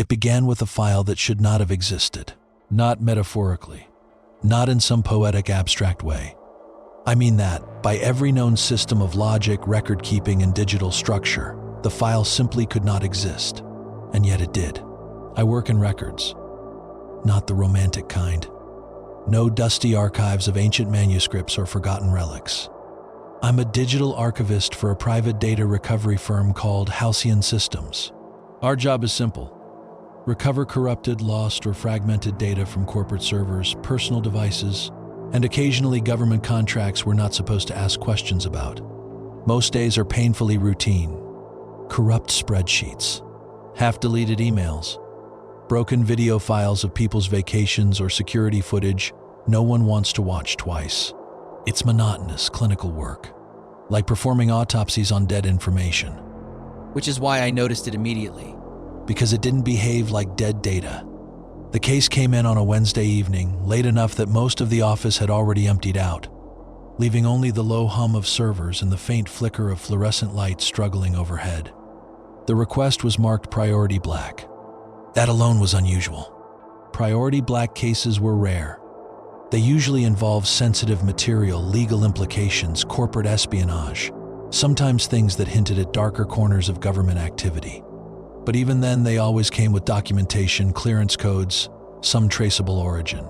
It began with a file that should not have existed. Not metaphorically. Not in some poetic abstract way. I mean that, by every known system of logic, record-keeping, and digital structure, the file simply could not exist. And yet it did. I work in records. Not the romantic kind. No dusty archives of ancient manuscripts or forgotten relics. I'm a digital archivist for a private data recovery firm called Halcyon Systems. Our job is simple. Recover corrupted, lost, or fragmented data from corporate servers, personal devices, and occasionally government contracts we're not supposed to ask questions about. Most days are painfully routine. Corrupt spreadsheets, half-deleted emails, broken video files of people's vacations or security footage no one wants to watch twice. It's monotonous, clinical work, like performing autopsies on dead information. Which is why I noticed it immediately. Because it didn't behave like dead data. The case came in on a Wednesday evening, late enough that most of the office had already emptied out, leaving only the low hum of servers and the faint flicker of fluorescent lights struggling overhead. The request was marked Priority Black. That alone was unusual. Priority Black cases were rare. They usually involve sensitive material, legal implications, corporate espionage, sometimes things that hinted at darker corners of government activity. But even then, they always came with documentation, clearance codes, some traceable origin.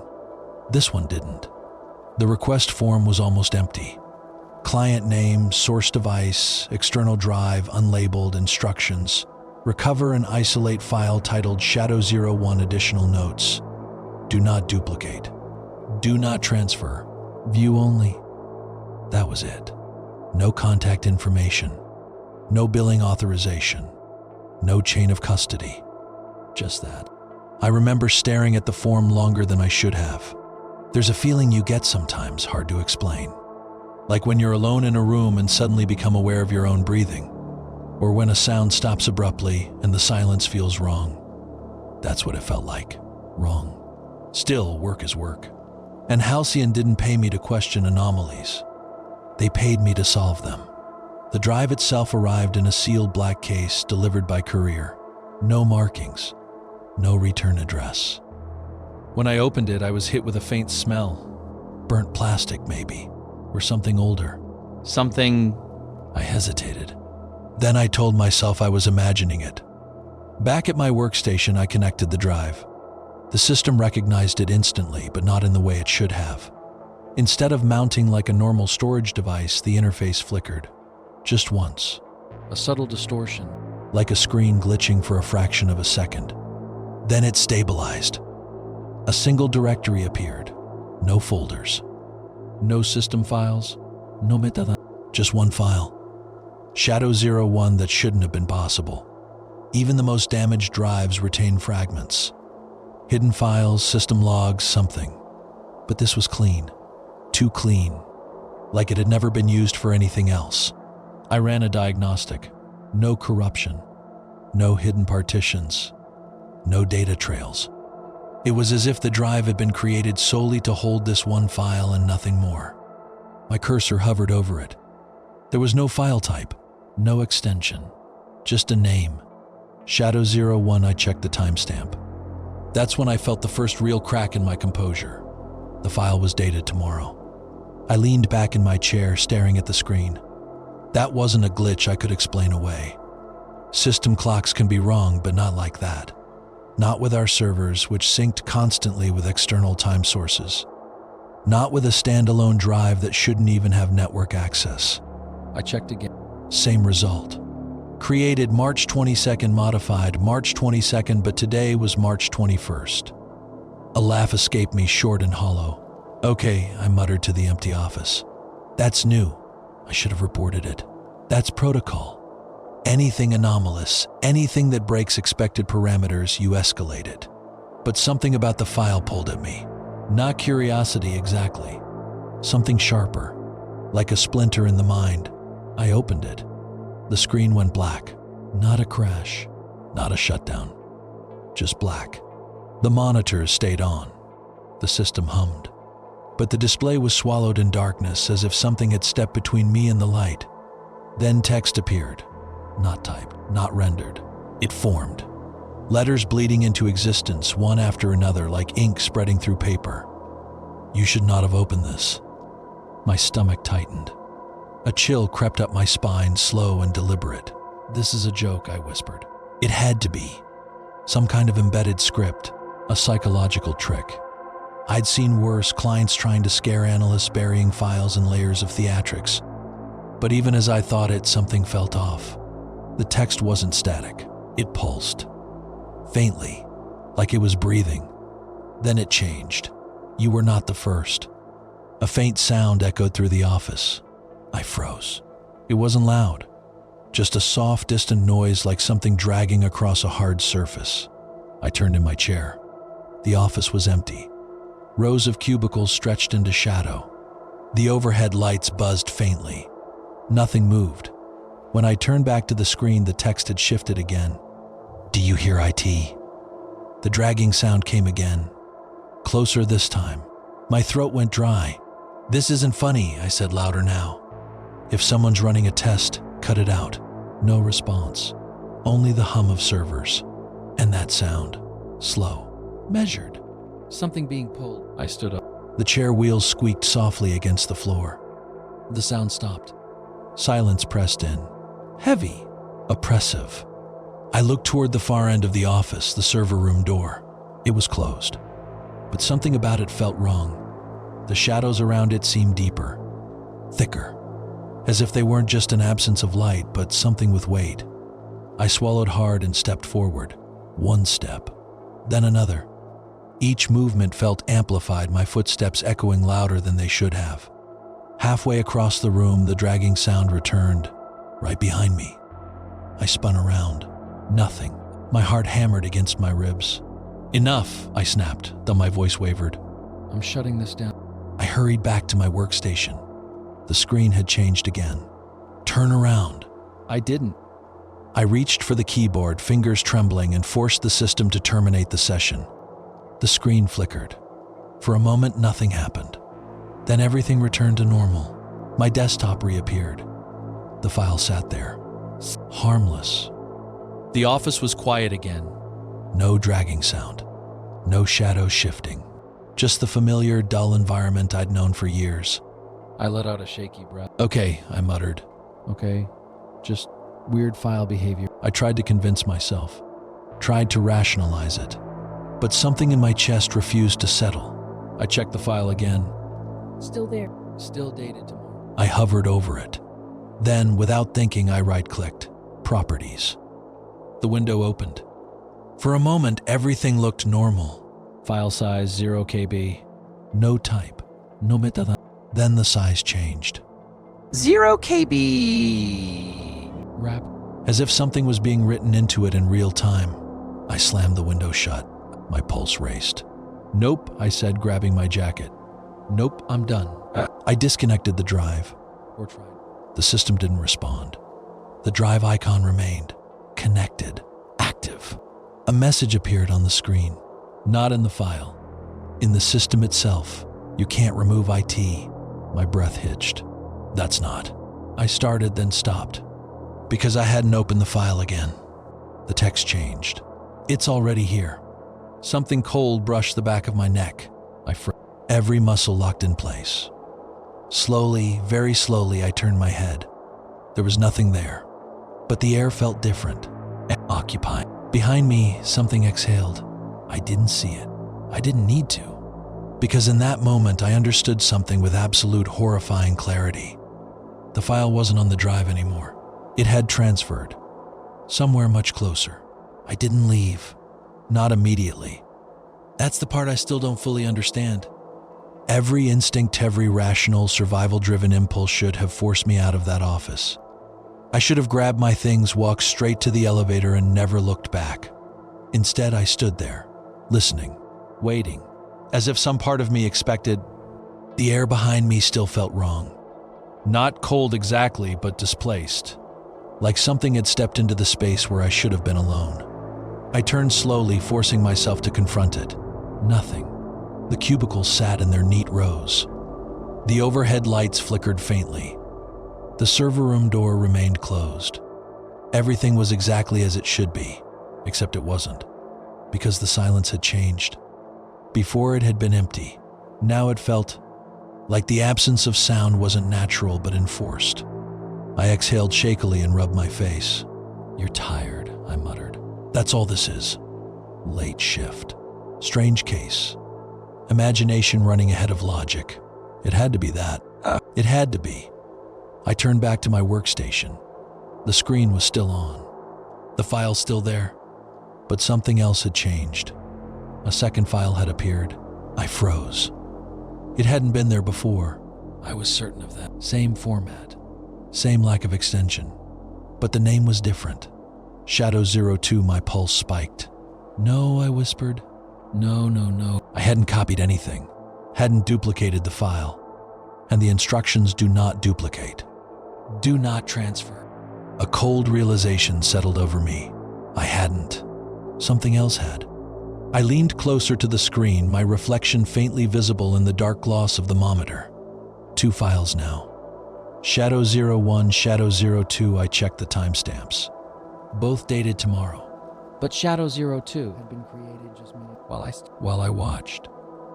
This one didn't. The request form was almost empty. Client name, source device, external drive, unlabeled, instructions. Recover and isolate file titled Shadow 01 additional notes. Do not duplicate. Do not transfer. View only. That was it. No contact information. No billing authorization. No chain of custody. Just that. I remember staring at the form longer than I should have. There's a feeling you get sometimes, hard to explain. Like when you're alone in a room and suddenly become aware of your own breathing. Or when a sound stops abruptly and the silence feels wrong. That's what it felt like. Wrong. Still, work is work. And Halcyon didn't pay me to question anomalies. They paid me to solve them. The drive itself arrived in a sealed black case delivered by courier. No markings. No return address. When I opened it, I was hit with a faint smell. Burnt plastic, maybe. Or something older. Something... I hesitated. Then I told myself I was imagining it. Back at my workstation, I connected the drive. The system recognized it instantly, but not in the way it should have. Instead of mounting like a normal storage device, the interface flickered. Just once. A subtle distortion. Like a screen glitching for a fraction of a second. Then it stabilized. A single directory appeared. No folders. No system files. No metadata. Just one file. Shadow 01 that shouldn't have been possible. Even the most damaged drives retain fragments. Hidden files, system logs, something. But this was clean. Too clean. Like it had never been used for anything else. I ran a diagnostic. No corruption. No hidden partitions. No data trails. It was as if the drive had been created solely to hold this one file and nothing more. My cursor hovered over it. There was no file type, no extension, just a name. Shadow 01, I checked the timestamp. That's when I felt the first real crack in my composure. The file was dated tomorrow. I leaned back in my chair, staring at the screen. That wasn't a glitch I could explain away. System clocks can be wrong, but not like that. Not with our servers, which synced constantly with external time sources. Not with a standalone drive that shouldn't even have network access. I checked again. Same result. Created March 22nd, modified March 22nd, but today was March 21st. A laugh escaped me, short and hollow. Okay, I muttered to the empty office. That's new. I should have reported it. That's protocol. Anything anomalous, anything that breaks expected parameters, you escalate it. But something about the file pulled at me. Not curiosity exactly. Something sharper, like a splinter in the mind. I opened it. The screen went black. Not a crash, not a shutdown. Just black. The monitors stayed on. The system hummed. But the display was swallowed in darkness, as if something had stepped between me and the light. Then text appeared. Not typed, not rendered. It formed. Letters bleeding into existence, one after another, like ink spreading through paper. You should not have opened this. My stomach tightened. A chill crept up my spine, slow and deliberate. This is a joke, I whispered. It had to be. Some kind of embedded script, a psychological trick. I'd seen worse, clients trying to scare analysts, burying files in layers of theatrics. But even as I thought it, something felt off. The text wasn't static. It pulsed. Faintly, like it was breathing. Then it changed. You were not the first. A faint sound echoed through the office. I froze. It wasn't loud. Just a soft, distant noise like something dragging across a hard surface. I turned in my chair. The office was empty. Rows of cubicles stretched into shadow. The overhead lights buzzed faintly. Nothing moved. When I turned back to the screen, the text had shifted again. Do you hear IT? The dragging sound came again. Closer this time. My throat went dry. This isn't funny, I said louder now. If someone's running a test, cut it out. No response. Only the hum of servers. And that sound. Slow. Measured. Something being pulled. I stood up. The chair wheels squeaked softly against the floor. The sound stopped. Silence pressed in. Heavy. Oppressive. I looked toward the far end of the office, the server room door. It was closed. But something about it felt wrong. The shadows around it seemed deeper. Thicker. As if they weren't just an absence of light, but something with weight. I swallowed hard and stepped forward. One step. Then another. Each movement felt amplified, my footsteps echoing louder than they should have. Halfway across the room, the dragging sound returned, right behind me. I spun around. Nothing. My heart hammered against my ribs. Enough, I snapped, though my voice wavered. I'm shutting this down. I hurried back to my workstation. The screen had changed again. Turn around. I didn't. I reached for the keyboard, fingers trembling, and forced the system to terminate the session. The screen flickered. For a moment, nothing happened. Then everything returned to normal. My desktop reappeared. The file sat there. Harmless. The office was quiet again. No dragging sound. No shadows shifting. Just the familiar, dull environment I'd known for years. I let out a shaky breath. Okay, I muttered. Okay, just weird file behavior. I tried to convince myself. Tried to rationalize it. But something in my chest refused to settle. I checked the file again. Still there. Still dated tomorrow. I hovered over it. Then, without thinking, I right-clicked. Properties. The window opened. For a moment, everything looked normal. File size 0 KB. No type. No metadata. Then the size changed. 0 KB. Wrap. As if something was being written into it in real time. I slammed the window shut. My pulse raced. Nope, I said, grabbing my jacket. Nope, I'm done. I disconnected the drive. Or tried. The system didn't respond. The drive icon remained. Connected. Active. A message appeared on the screen. Not in the file. In the system itself. You can't remove IT. My breath hitched. That's not. I started, then stopped. Because I hadn't opened the file again. The text changed. It's already here. Something cold brushed the back of my neck. I froze. Every muscle locked in place. Slowly, very slowly, I turned my head. There was nothing there. But the air felt different. Occupied. Behind me, something exhaled. I didn't see it. I didn't need to. Because in that moment, I understood something with absolute horrifying clarity. The file wasn't on the drive anymore. It had transferred. Somewhere much closer. I didn't leave. Not immediately. That's the part I still don't fully understand. Every instinct, every rational, survival-driven impulse should have forced me out of that office. I should have grabbed my things, walked straight to the elevator, and never looked back. Instead, I stood there, listening, waiting, as if some part of me expected. The air behind me still felt wrong. Not cold exactly, but displaced. Like something had stepped into the space where I should have been alone. I turned slowly, forcing myself to confront it. Nothing. The cubicles sat in their neat rows. The overhead lights flickered faintly. The server room door remained closed. Everything was exactly as it should be, except it wasn't. because the silence had changed. Before it had been empty. Now it felt like the absence of sound wasn't natural but enforced. I exhaled shakily and rubbed my face. You're tired, I muttered. That's all this is. Late shift. Strange case. Imagination running ahead of logic. It had to be that. It had to be. I turned back to my workstation. The screen was still on. The file still there. But something else had changed. A second file had appeared. I froze. It hadn't been there before. I was certain of that. Same format. Same lack of extension. But the name was different. Shadow 02, my pulse spiked. No, I whispered. No. I hadn't copied anything. Hadn't duplicated the file. And the instructions do not duplicate. Do not transfer. A cold realization settled over me. I hadn't. Something else had. I leaned closer to the screen, my reflection faintly visible in the dark gloss of the monitor. 2 files now. Shadow 01, Shadow 02, I checked the timestamps. Both dated tomorrow. But Shadow 02 had been created just minutes while I watched.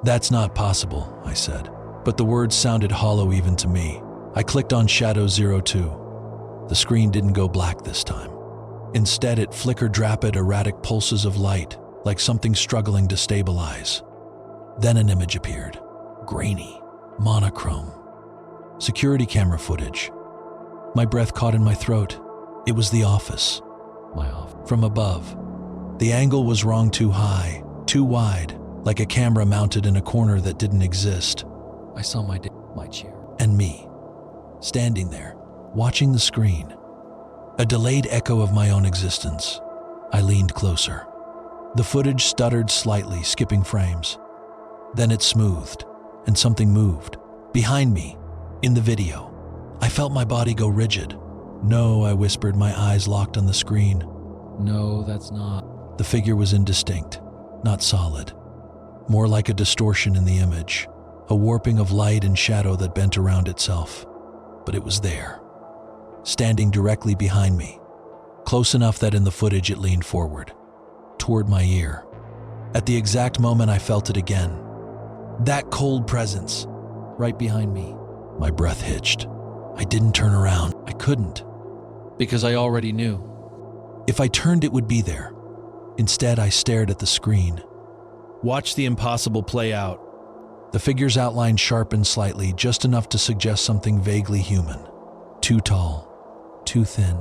That's not possible, I said. But the words sounded hollow even to me. I clicked on Shadow 02. The screen didn't go black this time. Instead, it flickered rapid, erratic pulses of light, like something struggling to stabilize. Then an image appeared. Grainy, monochrome. Security camera footage. My breath caught in my throat. It was the office. My office. From above. The angle was wrong, too high, too wide, like a camera mounted in a corner that didn't exist. I saw my chair. And me, standing there, watching the screen. A delayed echo of my own existence. I leaned closer. The footage stuttered slightly, skipping frames. Then it smoothed, and something moved. Behind me, in the video. I felt my body go rigid. No, I whispered, my eyes locked on the screen. No, that's not. The figure was indistinct, not solid. More like a distortion in the image, a warping of light and shadow that bent around itself. But it was there, standing directly behind me, close enough that in the footage it leaned forward, toward my ear. At the exact moment I felt it again. That cold presence, right behind me. My breath hitched. I didn't turn around. I couldn't. Because I already knew. If I turned, it would be there. Instead, I stared at the screen. Watch the impossible play out. The figure's outline sharpened slightly, just enough to suggest something vaguely human. Too tall, too thin.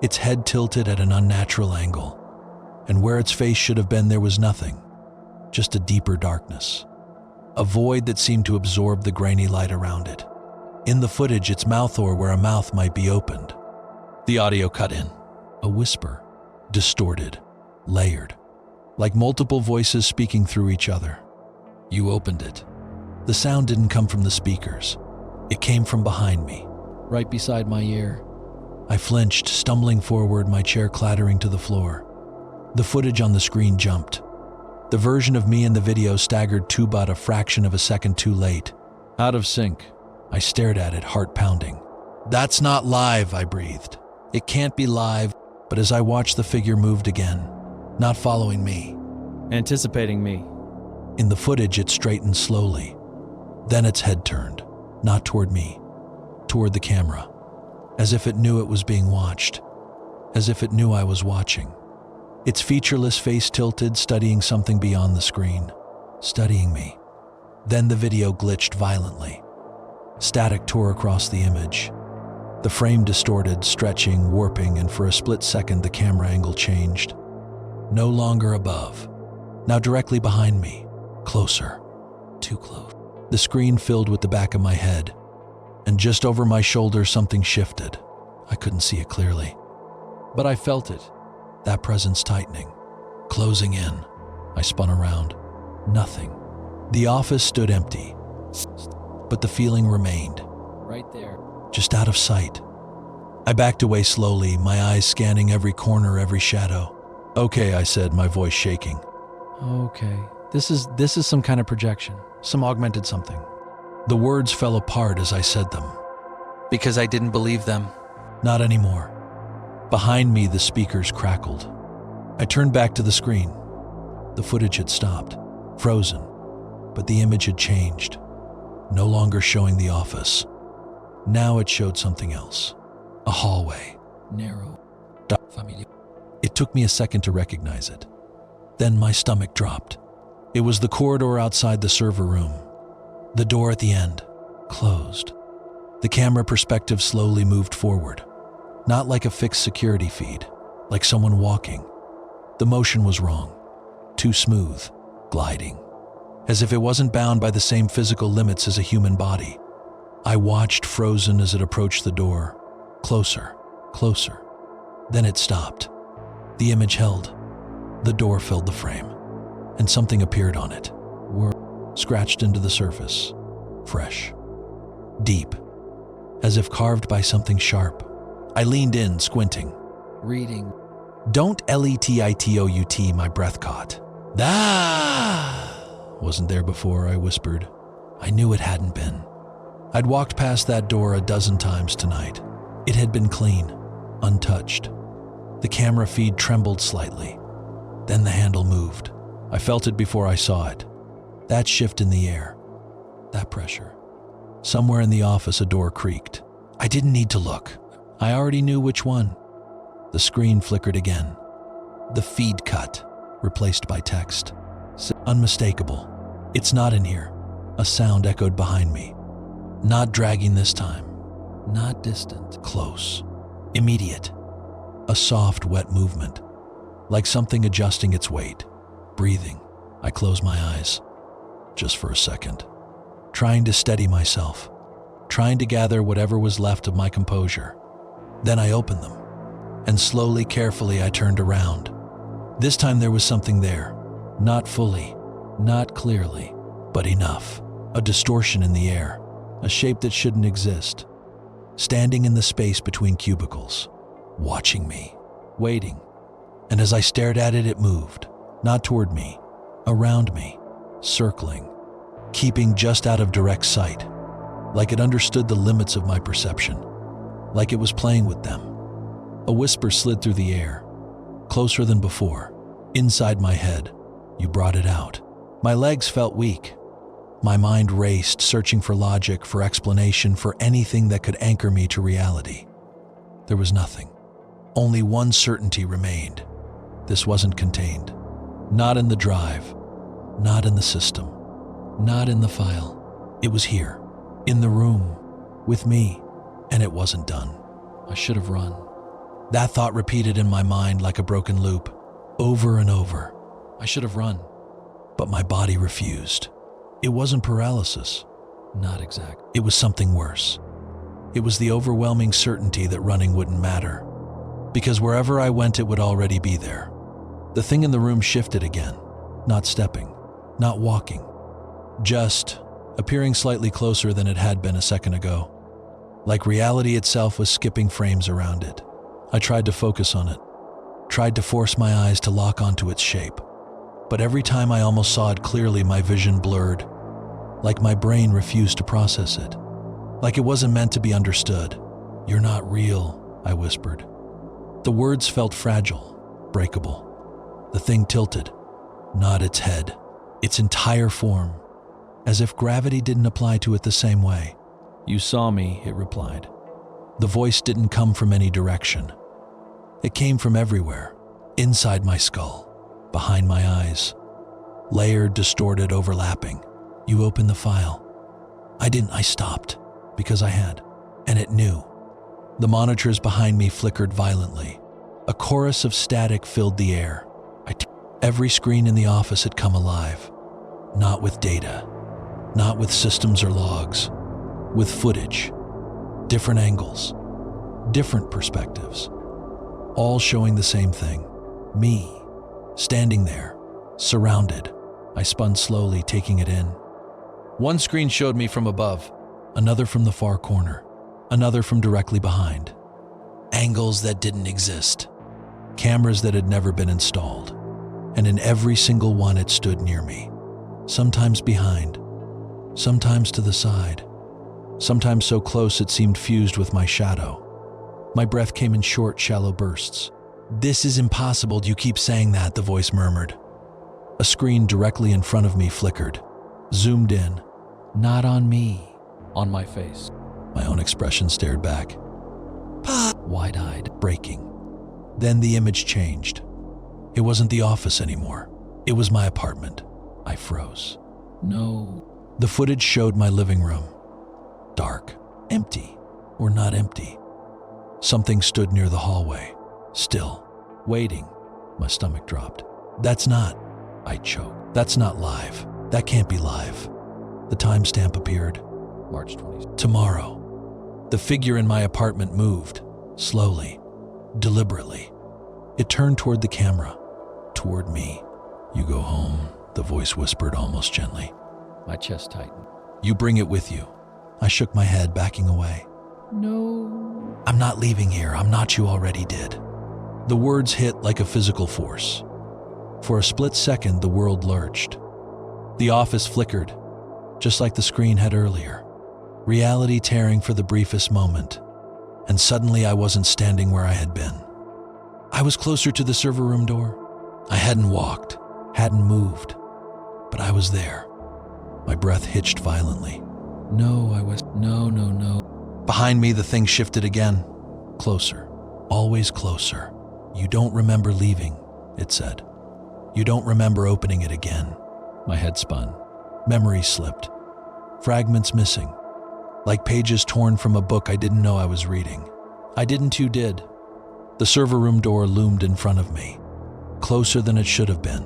Its head tilted at an unnatural angle. And where its face should have been, there was nothing. Just a deeper darkness. A void that seemed to absorb the grainy light around it. In the footage, its mouth, or where a mouth might be, opened. The audio cut in. A whisper. Distorted. Layered. Like multiple voices speaking through each other. You opened it. The sound didn't come from the speakers. It came from behind me. Right beside my ear. I flinched, stumbling forward, my chair clattering to the floor. The footage on the screen jumped. The version of me in the video staggered to about a fraction of a second too late. Out of sync. I stared at it, heart pounding. That's not live, I breathed. It can't be live. But as I watched, the figure moved again, not following me. Anticipating me. In the footage, it straightened slowly. Then its head turned, not toward me, toward the camera. As if it knew it was being watched. As if it knew I was watching. Its featureless face tilted, studying something beyond the screen. Studying me. Then the video glitched violently. Static tore across the image. The frame distorted, stretching, warping, and for a split second the camera angle changed. No longer above. Now directly behind me. Closer. Too close. The screen filled with the back of my head. And just over my shoulder something shifted. I couldn't see it clearly. But I felt it. That presence tightening. Closing in. I spun around. Nothing. The office stood empty. But the feeling remained. Right there. Just out of sight. I backed away slowly, my eyes scanning every corner, every shadow. Okay, I said, my voice shaking. Okay. This is some kind of projection. Some augmented something. The words fell apart as I said them. Because I didn't believe them. Not anymore. Behind me, the speakers crackled. I turned back to the screen. The footage had stopped, frozen, but the image had changed, no longer showing the office. Now it showed something else. A hallway. Narrow. Familiar. It took me a second to recognize it. Then my stomach dropped. It was the corridor outside the server room. The door at the end, closed. The camera perspective slowly moved forward, not like a fixed security feed, like someone walking. The motion was wrong, too smooth, gliding, as if it wasn't bound by the same physical limits as a human body. I watched frozen as it approached the door, closer, closer. Then it stopped. The image held. The door filled the frame, and something appeared on it, scratched into the surface, fresh, deep, as if carved by something sharp. I leaned in, squinting. Reading. Don't let-it-out, my breath caught. Ah! Wasn't there before, I whispered. I knew it hadn't been. I'd walked past that door a dozen times tonight. It had been clean, untouched. The camera feed trembled slightly. Then the handle moved. I felt it before I saw it. That shift in the air. That pressure. Somewhere in the office, a door creaked. I didn't need to look. I already knew which one. The screen flickered again. The feed cut, replaced by text. Unmistakable. It's not in here. A sound echoed behind me. Not dragging this time. Not distant. Close. Immediate. A soft, wet movement. Like something adjusting its weight. Breathing. I closed my eyes. Just for a second. Trying to steady myself. Trying to gather whatever was left of my composure. Then I opened them. And slowly, carefully, I turned around. This time there was something there. Not fully. Not clearly. But enough. A distortion in the air. A shape that shouldn't exist. Standing in the space between cubicles. Watching me. Waiting. And as I stared at it, it moved. Not toward me. Around me. Circling. Keeping just out of direct sight. Like it understood the limits of my perception. Like it was playing with them. A whisper slid through the air. Closer than before. Inside my head. You brought it out. My legs felt weak. My mind raced, searching for logic, for explanation, for anything that could anchor me to reality. There was nothing. Only one certainty remained. This wasn't contained. Not in the drive. Not in the system. Not in the file. It was here. In the room. With me. And it wasn't done. I should have run. That thought repeated in my mind like a broken loop. Over and over. I should have run. But my body refused. It wasn't paralysis. Not exact. It was something worse. It was the overwhelming certainty that running wouldn't matter. Because wherever I went, it would already be there. The thing in the room shifted again. Not stepping. Not walking. Just appearing slightly closer than it had been a second ago. Like reality itself was skipping frames around it. I tried to focus on it. Tried to force my eyes to lock onto its shape. But every time I almost saw it clearly, my vision blurred. Like my brain refused to process it. Like it wasn't meant to be understood. You're not real, I whispered. The words felt fragile, breakable. The thing tilted. Not its head. Its entire form. As if gravity didn't apply to it the same way. You saw me, it replied. The voice didn't come from any direction. It came from everywhere. Inside my skull. Behind my eyes. Layered, distorted, overlapping. You opened the file. I stopped. Because I had. And it knew. The monitors behind me flickered violently. A chorus of static filled the air. Every screen in the office had come alive. Not with data. Not with systems or logs. With footage. Different angles. Different perspectives. All showing the same thing. Me. Standing there. Surrounded. I spun slowly, taking it in. One screen showed me from above. Another from the far corner. Another from directly behind. Angles that didn't exist. Cameras that had never been installed. And in every single one it stood near me. Sometimes behind. Sometimes to the side. Sometimes so close it seemed fused with my shadow. My breath came in short, shallow bursts. This is impossible, you keep saying that, the voice murmured. A screen directly in front of me flickered, zoomed in. Not on me. On my face. My own expression stared back. Wide-eyed. Breaking. Then the image changed. It wasn't the office anymore. It was my apartment. I froze. No. The footage showed my living room. Dark. Empty. Or not empty. Something stood near the hallway. Still. Waiting. My stomach dropped. That's not. I choked. That's not live. That can't be live. The timestamp appeared. March 20th. Tomorrow. The figure in my apartment moved. Slowly. Deliberately. It turned toward the camera. Toward me. You go home, the voice whispered almost gently. My chest tightened. You bring it with you. I shook my head, backing away. No. I'm not leaving here. I'm not. You already did. The words hit like a physical force. For a split second, the world lurched. The office flickered, just like the screen had earlier. Reality tearing for the briefest moment. And suddenly I wasn't standing where I had been. I was closer to the server room door. I hadn't walked, hadn't moved, but I was there. My breath hitched violently. No, I was. No. Behind me, the thing shifted again. Closer. Always closer. You don't remember leaving, it said. You don't remember opening it again. My head spun. Memory slipped. Fragments missing. Like pages torn from a book I didn't know I was reading. I didn't. You did. The server room door loomed in front of me. Closer than it should have been.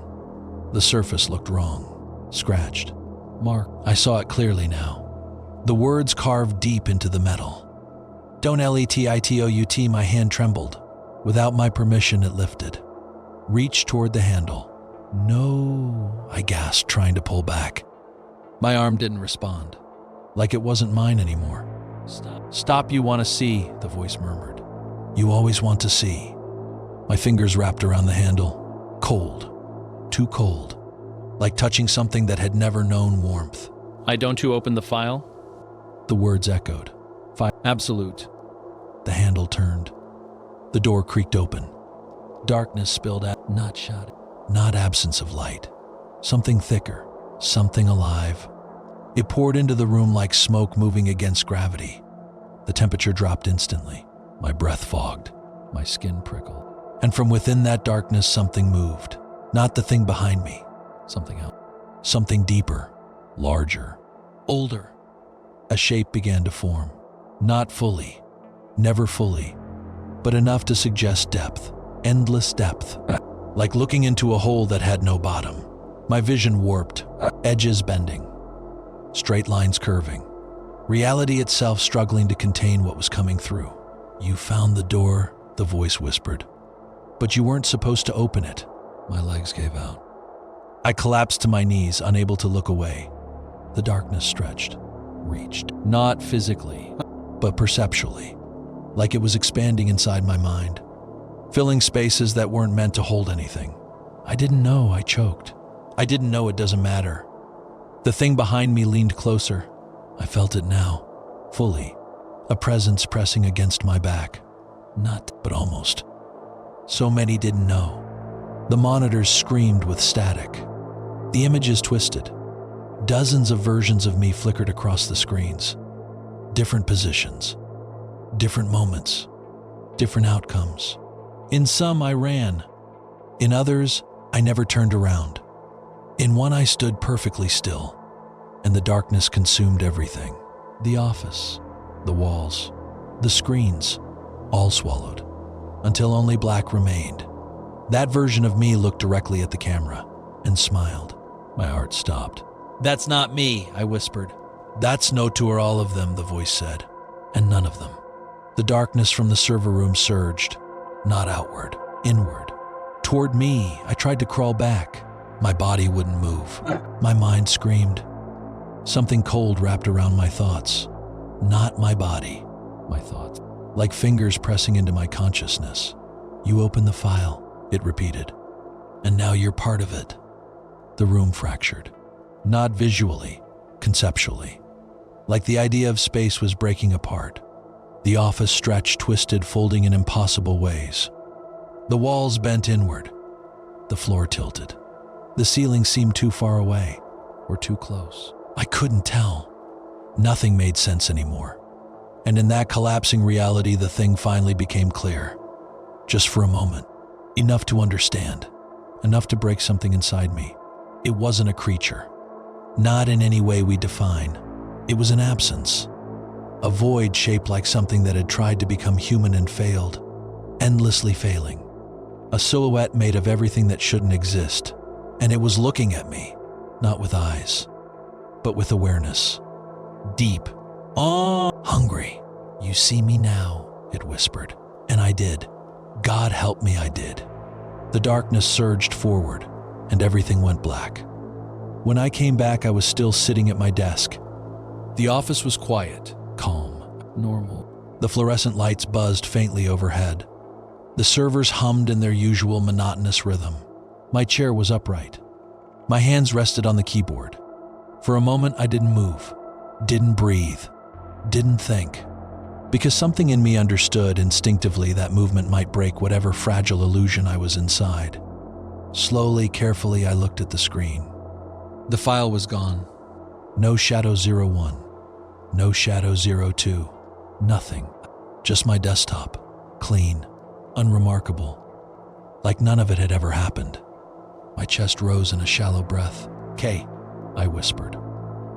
The surface looked wrong. Scratched. Mark. I saw it clearly now. The words carved deep into the metal. Don't let-it-out. My hand trembled. Without my permission, it lifted. Reached toward the handle. No, I gasped, trying to pull back. My arm didn't respond. Like it wasn't mine anymore. Stop, you want to see, the voice murmured. You always want to see. My fingers wrapped around the handle. Cold. Too cold. Like touching something that had never known warmth. Don't you open the file? The words echoed. Absolute. The handle turned. The door creaked open. Darkness spilled out. Not shot. Not absence of light. Something thicker. Something alive. It poured into the room like smoke moving against gravity. The temperature dropped instantly. My breath fogged. My skin prickled. And from within that darkness, something moved. Not the thing behind me. Something else. Something deeper. Larger. Older. A shape began to form. Not fully. Never fully. But enough to suggest depth. Endless depth. Like looking into a hole that had no bottom. My vision warped. Edges bending. Straight lines curving. Reality itself struggling to contain what was coming through. You found the door, the voice whispered. But you weren't supposed to open it. My legs gave out. I collapsed to my knees, unable to look away. The darkness stretched, reached. Not physically, but perceptually. Like it was expanding inside my mind. Filling spaces that weren't meant to hold anything. I didn't know. I choked. I didn't know. It doesn't matter. The thing behind me leaned closer. I felt it now, fully. A presence pressing against my back. Not, but almost. So many didn't know. The monitors screamed with static. The images twisted. Dozens of versions of me flickered across the screens. Different positions. Different moments. Different outcomes. In some, I ran. In others, I never turned around. In one, I stood perfectly still, and the darkness consumed everything. The office, the walls, the screens, all swallowed, until only black remained. That version of me looked directly at the camera and smiled. My heart stopped. That's not me, I whispered. That's no to all of them, the voice said, and none of them. The darkness from the server room surged, not outward, inward. Toward me, I tried to crawl back. My body wouldn't move. My mind screamed. Something cold wrapped around my thoughts. Not my body, my thoughts. Like fingers pressing into my consciousness. You open the file, it repeated. And now you're part of it. The room fractured. Not visually, conceptually. Like the idea of space was breaking apart. The office stretched, twisted, folding in impossible ways. The walls bent inward. The floor tilted. The ceiling seemed too far away. Or too close. I couldn't tell. Nothing made sense anymore. And in that collapsing reality, the thing finally became clear. Just for a moment. Enough to understand. Enough to break something inside me. It wasn't a creature. Not in any way we define. It was an absence. A void shaped like something that had tried to become human and failed. Endlessly failing. A silhouette made of everything that shouldn't exist. And it was looking at me. Not with eyes, but with awareness. Deep. Hungry. You see me now, it whispered. And I did. God help me, I did. The darkness surged forward, and everything went black. When I came back, I was still sitting at my desk. The office was quiet. Calm. Normal. The fluorescent lights buzzed faintly overhead. The servers hummed in their usual monotonous rhythm. My chair was upright. My hands rested on the keyboard. For a moment, I didn't move, didn't breathe, didn't think. Because something in me understood instinctively that movement might break whatever fragile illusion I was inside. Slowly, carefully, I looked at the screen. The file was gone. No Shadow 01. No Shadow 02. Nothing. Just my desktop. Clean. Unremarkable. Like none of it had ever happened. My chest rose in a shallow breath. "K," I whispered.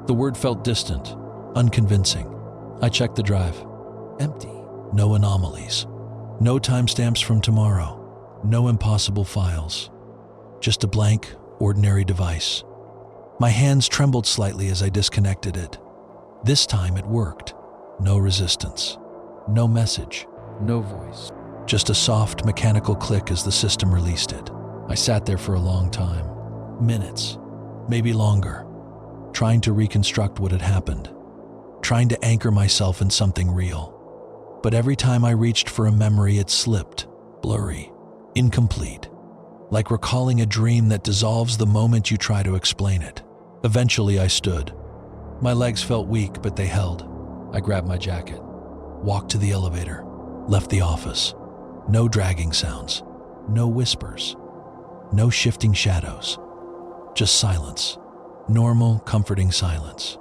The word felt distant, unconvincing. I checked the drive. Empty. No anomalies. No timestamps from tomorrow. No impossible files. Just a blank, ordinary device. My hands trembled slightly as I disconnected it. This time it worked. No resistance. No message. No voice. Just a soft, mechanical click as the system released it. I sat there for a long time. Minutes. Maybe longer. Trying to reconstruct what had happened. Trying to anchor myself in something real. But every time I reached for a memory, it slipped. Blurry. Incomplete. Like recalling a dream that dissolves the moment you try to explain it. Eventually, I stood. My legs felt weak, but they held. I grabbed my jacket. Walked to the elevator. Left the office. No dragging sounds. No whispers. No shifting shadows. Just silence. Normal, comforting silence.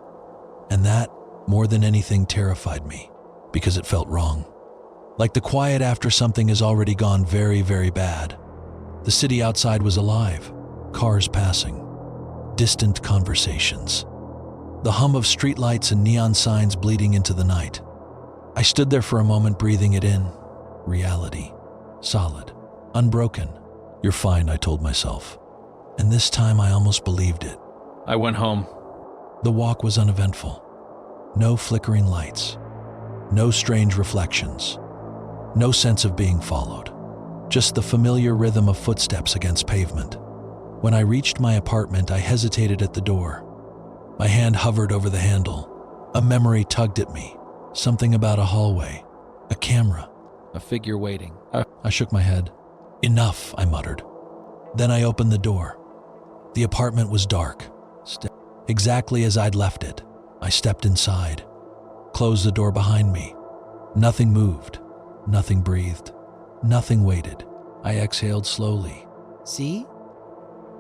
And that, more than anything, terrified me, because it felt wrong. Like the quiet after something has already gone very, very bad. The city outside was alive. Cars passing. Distant conversations. The hum of streetlights and neon signs bleeding into the night. I stood there for a moment, breathing it in. Reality. Solid. Unbroken. "You're fine," I told myself. And this time I almost believed it. I went home. The walk was uneventful. No flickering lights. No strange reflections. No sense of being followed. Just the familiar rhythm of footsteps against pavement. When I reached my apartment, I hesitated at the door. My hand hovered over the handle. A memory tugged at me. Something about a hallway. A camera. A figure waiting. I shook my head. "Enough," I muttered. Then I opened the door. The apartment was dark. Exactly as I'd left it. I stepped inside. Closed the door behind me. Nothing moved. Nothing breathed. Nothing waited. I exhaled slowly. See?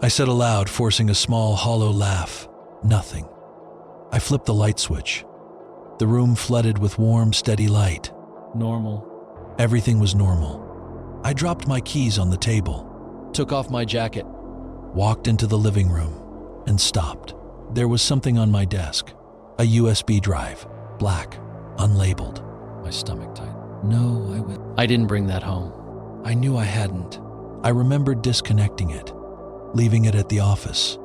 I said aloud, forcing a small, hollow laugh. Nothing. I flipped the light switch. The room flooded with warm, steady light. Normal. Everything was normal. I dropped my keys on the table. Took off my jacket. Walked into the living room and stopped. There was something on my desk. A USB drive. Black. Unlabeled. My stomach tight. No, I didn't bring that home. I knew I hadn't. I remembered disconnecting it. Leaving it at the office.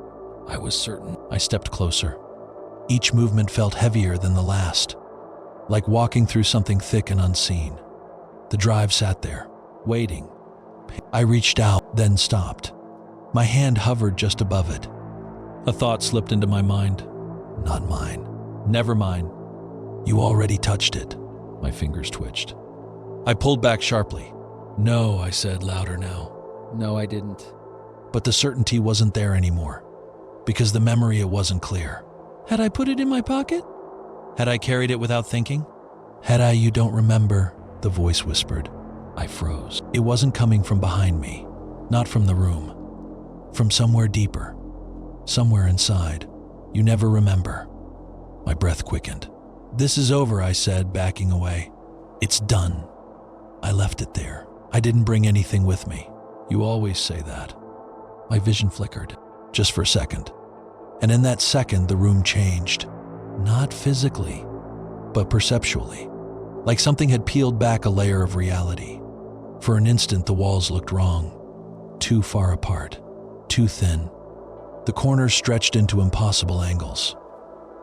I was certain. I stepped closer. Each movement felt heavier than the last. Like walking through something thick and unseen. The drive sat there, waiting. I reached out, then stopped. My hand hovered just above it. A thought slipped into my mind. Not mine. Never mine. You already touched it. My fingers twitched. I pulled back sharply. No, I said louder now. No, I didn't. But the certainty wasn't there anymore. Because the memory, it wasn't clear. Had I put it in my pocket? Had I carried it without thinking? Had I, you don't remember, the voice whispered. I froze. It wasn't coming from behind me. Not from the room. From somewhere deeper. somewhere inside. You never remember. My breath quickened. This is over, I said, backing away. It's done. I left it there. I didn't bring anything with me. You always say that. My vision flickered, just for a second. And in that second, the room changed. Not physically, but perceptually. Like something had peeled back a layer of reality. For an instant, the walls looked wrong. Too far apart. Too thin. The corners stretched into impossible angles.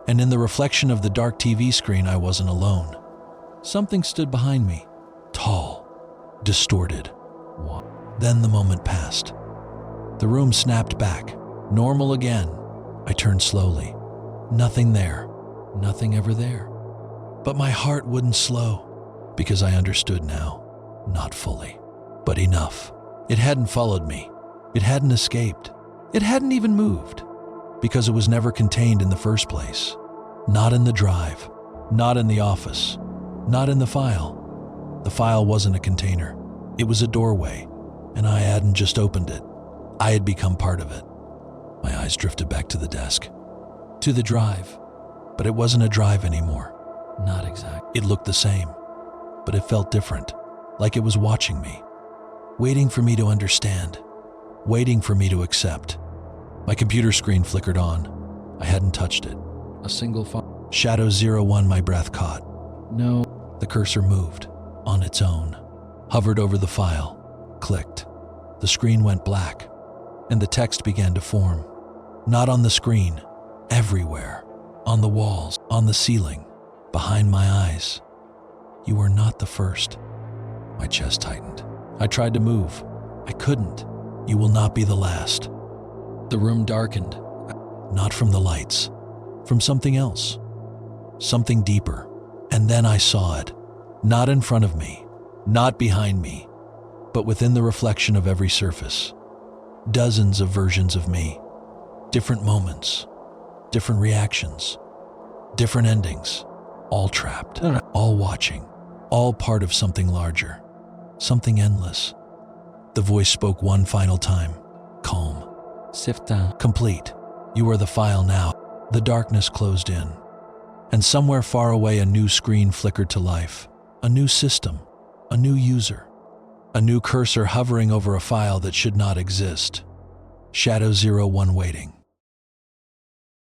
And in the reflection of the dark TV screen, I wasn't alone. Something stood behind me. Tall. Distorted. Then the moment passed. The room snapped back. Normal again. I turned slowly. Nothing there. Nothing ever there. But my heart wouldn't slow, because I understood now. Not fully, but enough. It hadn't followed me. It hadn't escaped. It hadn't even moved, because it was never contained in the first place. Not in the drive, not in the office, not in the file. The file wasn't a container. It was a doorway, and I hadn't just opened it. I had become part of it. My eyes drifted back to the desk, to the drive, but it wasn't a drive anymore. Not exact. It looked the same, but it felt different, like it was watching me, waiting for me to understand, waiting for me to accept. My computer screen flickered on. I hadn't touched it. A single file. Shadow 01, my breath caught. No. The cursor moved, on its own, hovered over the file, clicked. The screen went black, and the text began to form. Not on the screen, everywhere, on the walls, on the ceiling, behind my eyes. You are not the first. My chest tightened. I tried to move. I couldn't. You will not be the last. The room darkened. Not from the lights, from something else. Something deeper. And then I saw it. Not in front of me, not behind me, but within the reflection of every surface. Dozens of versions of me. Different moments. Different reactions. Different endings. All trapped. All watching. All part of something larger. Something endless. The voice spoke one final time. Calm. Sifta. Complete. You are the file now. The darkness closed in. And somewhere far away, a new screen flickered to life. A new system. A new user. A new cursor hovering over a file that should not exist. Shadow 01 waiting.